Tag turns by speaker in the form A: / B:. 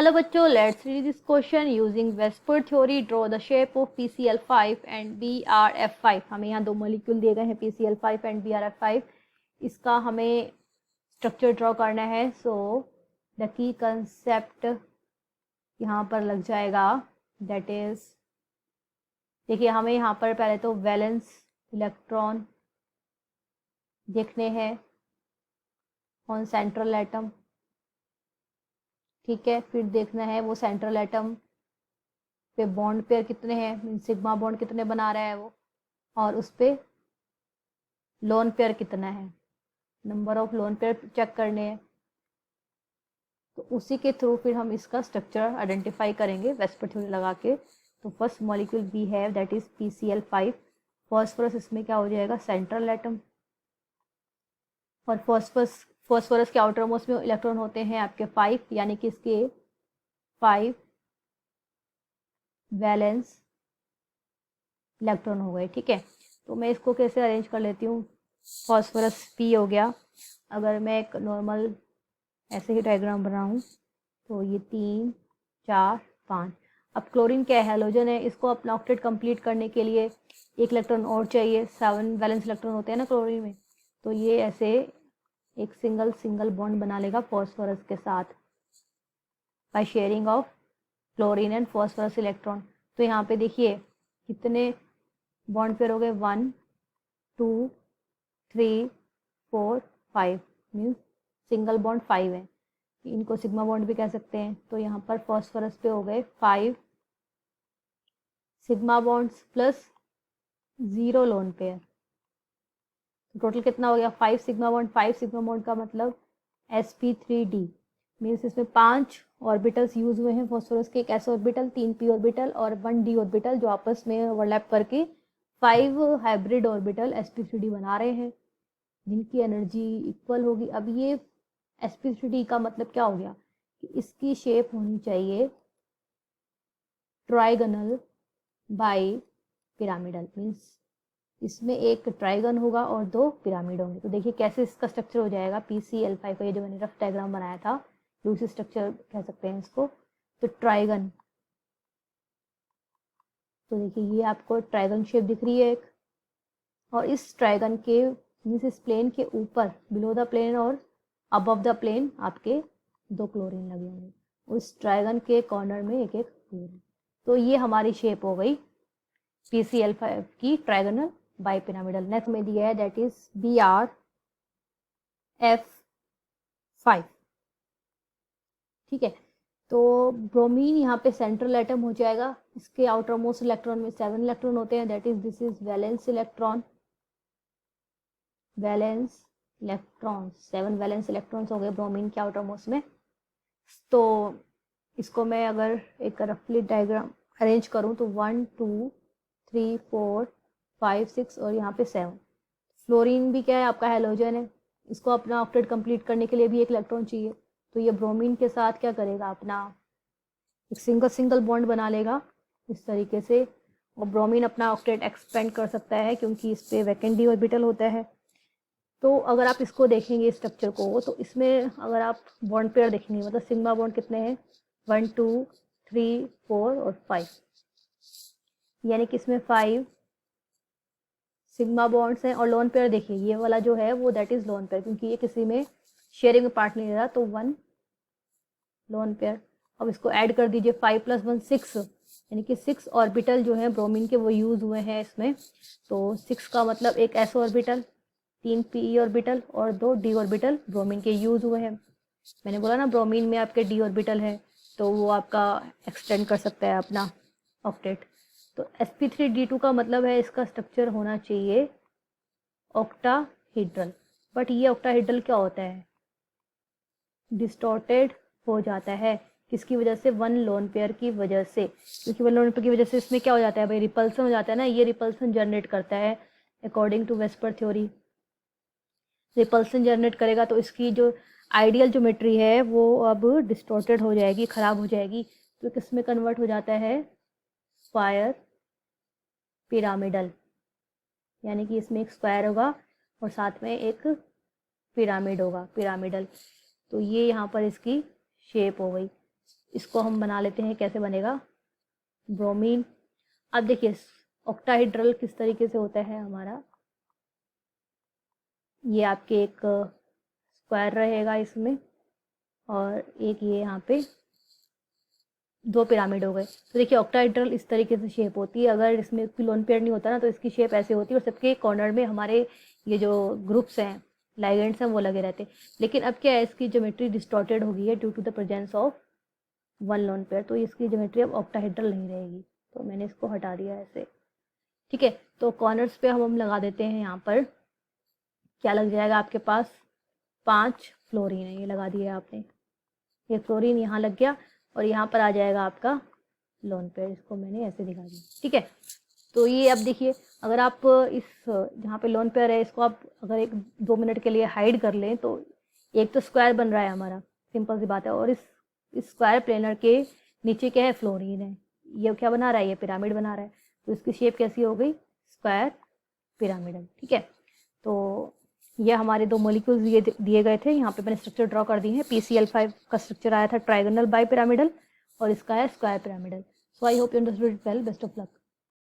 A: Hello बच्चों, let's read this question using VSEPR theory. Draw the shape of PCl5 and BrF5। हमें यहाँ दो molecule दिए गए हैं PCl5 एंड BrF5। इसका हमें स्ट्रक्चर ड्रॉ करना है। सो द की कंसेप्ट यहाँ पर लग जाएगा, दैट इज, देखिए हमें यहाँ पर पहले तो वैलेंस इलेक्ट्रॉन देखने हैं ऑन सेंट्रल एटम, ठीक है। फिर देखना है वो सेंट्रल एटम पे बॉन्ड पेयर कितने हैं, सिग्मा बॉन्ड कितने बना रहा है वो, और उस पे लोन पेयर कितना है, number of lone pair check करने हैं। तो उसी के थ्रू फिर हम इसका स्ट्रक्चर आइडेंटिफाई करेंगे वेस्पर थ्योरी लगा के। तो first molecule we have that is PCl5। Phosphorus इसमें क्या हो जाएगा, सेंट्रल एटम। और फॉस्फोरस के आउटर मोस्ट में इलेक्ट्रॉन होते हैं आपके 5, यानी कि इसके 5 वैलेंस इलेक्ट्रॉन हो गए, ठीक है। तो मैं इसको कैसे अरेंज कर लेती हूँ, फॉस्फोरस P हो गया। अगर मैं एक नॉर्मल ऐसे ही डायग्राम बनाऊँ तो ये 3 4 5। अब क्लोरीन क्या है, हैलोजन है। इसको अपना ऑक्टेट कंप्लीट करने के लिए एक इलेक्ट्रॉन और चाहिए। 7 वैलेंस इलेक्ट्रॉन होते हैं ना क्लोरीन में। तो ये ऐसे एक सिंगल बॉन्ड बना लेगा फॉस्फोरस के साथ by sharing of chlorine and phosphorus electron. तो यहाँ पे देखिए कितने बॉन्ड पेयर हो गए, 1 2 3 4 5, मीन्स सिंगल बॉन्ड 5 है। इनको सिग्मा बॉन्ड भी कह सकते हैं। तो यहाँ पर फॉस्फोरस पे हो गए 5 sigma bonds plus 0 lone pair. Total कितना हो गया, 5 सिग्मा बॉन्ड। 5 सिग्मा बॉन्ड का मतलब sp3d, मीन्स इसमें 5 ऑर्बिटल्स यूज हुए हैं फॉस्फोरस के। एक s ऑर्बिटल, 3 p ऑर्बिटल और 1 d ऑर्बिटल, जो आपस में ओवरलैप करके 5 हाइब्रिड ऑर्बिटल sp3d बना रहे हैं, जिनकी एनर्जी इक्वल होगी। अब ये sp3d का मतलब क्या हो गया कि इसकी शेप होनी चाहिए ट्राइगोनल बाई पिरामिडल, मीन्स इसमें एक ट्राइगन होगा और 2 पिरामिड होंगे। तो देखिए कैसे इसका स्ट्रक्चर हो जाएगा PCl5 का। ये जो मैंने रफ डायग्राम बनाया था, दूसरी स्ट्रक्चर कह सकते हैं इसको। तो ट्राइगन, तो देखिए ये आपको ट्राइगन शेप दिख रही है एक। और इस ट्राइगन के मीन्स इस प्लेन के ऊपर, बिलो द प्लेन और अबव द प्लेन, आपके 2 क्लोरीन लगे होंगे। उस ट्राइगन के कॉर्नर में एक एक क्लोरीन। तो ये हमारी शेप हो गई PCl5 की ट्राइगोनल बाई पिरामिडल। नेक्स्ट में दिया है दैट इज BrF5, ठीक है। तो ब्रोमीन यहाँ पे सेंट्रल एटम हो जाएगा। इसके आउटर मोस्ट इलेक्ट्रॉन में 7 इलेक्ट्रॉन होते हैं, that is this is valence electron. Valence electron, 7 valence electrons हो गए ब्रोमीन के आउटर मोस्ट में। तो इसको मैं अगर एक रफली डायग्राम अरेंज करूँ तो 1 2 3 4 5 6 और यहाँ पे 7। फ्लोरीन भी क्या है, आपका हैलोजन है। इसको अपना ऑक्टेट कंप्लीट करने के लिए भी एक इलेक्ट्रॉन चाहिए। तो ये ब्रोमीन के साथ क्या करेगा, अपना एक सिंगल बॉन्ड बना लेगा इस तरीके से। और ब्रोमीन अपना ऑक्टेट एक्सपेंड कर सकता है क्योंकि इस पे वैकेंट डी ऑर्बिटल होता है। तो अगर आप इसको देखेंगे स्ट्रक्चर को, तो इसमें अगर आप बॉन्ड पेयर देखेंगे, मतलब सिग्मा बॉन्ड कितने हैं, 1 2 3 4 और 5, यानी कि इसमें 5 सिग्मा बॉन्ड्स हैं। और लोन पेयर देखिए ये वाला जो है वो दैट इज लोन पेयर, क्योंकि ये किसी में शेयरिंग में पार्ट नहीं ले रहा। तो 1 लोन पेयर। अब इसको ऐड कर दीजिए, 5 + 1 6, यानी कि 6 ऑर्बिटल जो है ब्रोमीन के वो यूज हुए हैं इसमें। तो 6 का मतलब एक s ऑर्बिटल, 3 p ऑर्बिटल और 2 d ऑर्बिटल ब्रोमीन के यूज हुए हैं। मैंने बोला ना ब्रोमीन में आपके d ऑर्बिटल है, तो वो आपका एक्सटेंड कर सकता है अपना ऑक्टेट। तो sp3d2 का मतलब है इसका स्ट्रक्चर होना चाहिए ऑक्टाहेड्रल। बट ये ऑक्टाहेड्रल क्या होता है, डिस्टॉर्टेड हो जाता है। किसकी वजह से, 1 लोन पेयर की वजह से। क्योंकि 1 लोन पेयर की वजह से इसमें क्या हो जाता है भाई, रिपल्सन हो जाता है ना। ये रिपल्सन जनरेट करता है according to VSEPR theory. Repulsion generate करेगा तो इसकी जो आइडियल ज्योमेट्री है वो अब डिस्टॉर्टेड हो जाएगी, खराब हो जाएगी। तो किस में कन्वर्ट हो जाता है, स्क्वायर पिरामिडल, यानी कि इसमें एक स्क्वायर होगा और साथ में एक पिरामिड होगा, पिरामिडल। तो ये यहाँ पर इसकी शेप हो गई। इसको हम बना लेते हैं, कैसे बनेगा ब्रोमीन। अब देखिए ऑक्टाहेड्रल किस तरीके से होता है हमारा, ये आपके एक स्क्वायर रहेगा इसमें, और एक ये यहाँ पे 2 पिरामिड हो गए। तो देखिए ऑक्टाहेड्रल इस तरीके से शेप होती है। अगर इसमें कोई लोन पेयर नहीं होता ना तो इसकी शेप ऐसे होती है, और सबके कॉर्नर में हमारे ये जो ग्रुप्स हैं, लाइगेंड्स हैं, वो लगे रहते हैं। लेकिन अब क्या है, इसकी ज्योमेट्री डिस्टॉर्टेड हो गई है due to the presence of 1 lone pair, तो इसकी ज्योमेट्री अब ऑक्टाहेड्रल नहीं रहेगी। तो मैंने इसको हटा दिया ऐसे, ठीक है। तो कॉर्नर्स पे हम लगा देते हैं, यहाँ पर क्या लग जाएगा आपके पास, 5 फ्लोरीन है, ये लगा दिया आपने, ये फ्लोरीन यहाँ लग गया, और यहाँ पर आ जाएगा आपका लोन पेयर। इसको मैंने ऐसे दिखा दिया, ठीक है। तो ये अब देखिए, अगर आप इस जहाँ पे लोन पेयर है इसको आप अगर 1-2 मिनट के लिए हाइड कर लें तो एक तो स्क्वायर बन रहा है हमारा, सिंपल सी बात है। और इस स्क्वायर प्लेनर के नीचे क्या है, फ्लोरीन है। ये क्या बना रहा है, ये पिरामिड बना रहा है। तो इसकी शेप कैसी हो गई, स्क्वायर पिरामिडल, ठीक है। तो ये हमारे 2 मॉलिक्यूल्स दिए गए थे, यहाँ पे मैंने स्ट्रक्चर ड्रॉ कर दिए हैं। PCl5 का स्ट्रक्चर आया था ट्राइगोनल बाई पिरामिडल, और इसका है square pyramidal. So I hope you understood it well, best of luck.